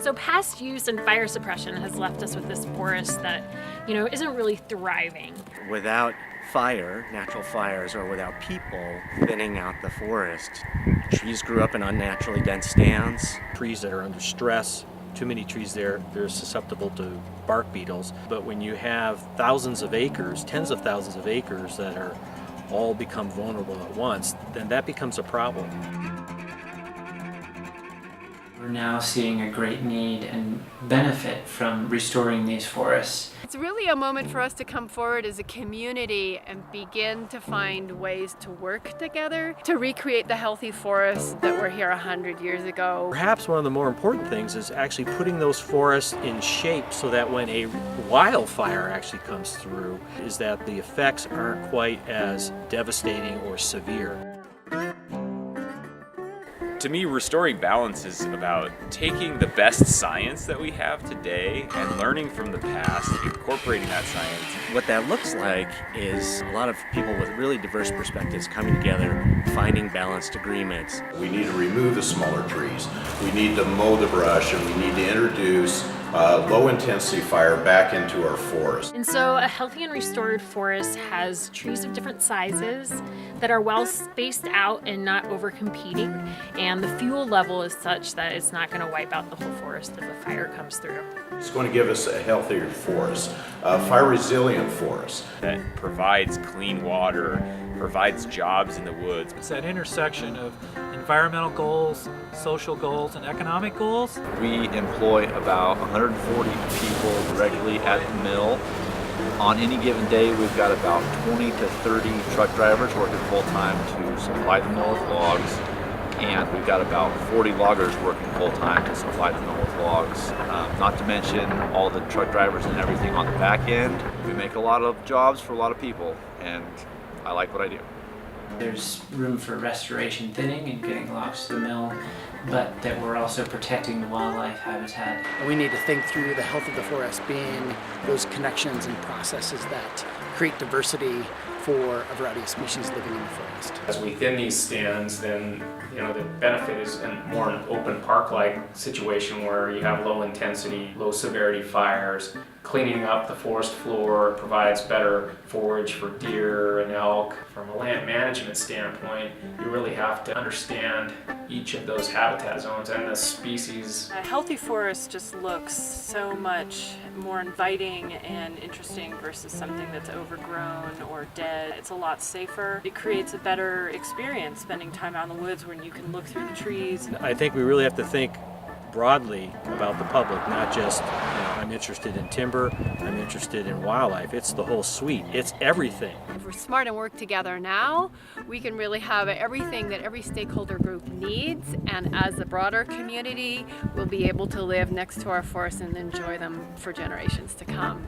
So past use and fire suppression has left us with this forest that, isn't really thriving. Without fire, natural fires, or without people thinning out the forest, trees grew up in unnaturally dense stands. Trees that are under stress, too many trees there, they're susceptible to bark beetles. But when you have thousands of acres, tens of thousands of acres that are all become vulnerable at once, then that becomes a problem. We're now seeing a great need and benefit from restoring these forests. It's really a moment for us to come forward as a community and begin to find ways to work together to recreate the healthy forests that were here 100 years ago. Perhaps one of the more important things is actually putting those forests in shape so that when a wildfire actually comes through, is that the effects aren't quite as devastating or severe. To me, restoring balance is about taking the best science that we have today and learning from the past, incorporating that science. What that looks like is a lot of people with really diverse perspectives coming together, finding balanced agreements. We need to remove the smaller trees. We need to mow the brush, and we need to introduce low-intensity fire back into our forest. And so a healthy and restored forest has trees of different sizes that are well spaced out and not over-competing, and the fuel level is such that it's not going to wipe out the whole forest if a fire comes through. It's going to give us a healthier forest, a fire-resilient forest. That provides clean water, provides jobs in the woods. It's that intersection of environmental goals, social goals, and economic goals. We employ about 140 people regularly at the mill. On any given day, we've got about 20 to 30 truck drivers working full-time to supply the mill with logs, and we've got about 40 loggers working full-time to supply the mill with logs. Not to mention all the truck drivers and everything on the back end. We make a lot of jobs for a lot of people, and I like what I do. There's room for restoration thinning and getting logs to the mill, but that we're also protecting the wildlife habitat. We need to think through the health of the forest being those connections and processes that create diversity for a variety of species living in the forest. As we thin these stands, then the benefit is more an open park-like situation where you have low intensity, low severity fires. Cleaning up the forest floor provides better forage for deer and elk. From a land management standpoint, you really have to understand each of those habitat zones and the species. A healthy forest just looks so much more inviting and interesting versus something that's overgrown or dead. It's a lot safer. It creates a better experience spending time out in the woods when you can look through the trees. I think we really have to think broadly about the public, not just, I'm interested in timber, I'm interested in wildlife. It's the whole suite. It's everything. If we're smart and work together now, we can really have everything that every stakeholder group needs, and as a broader community, we'll be able to live next to our forests and enjoy them for generations to come.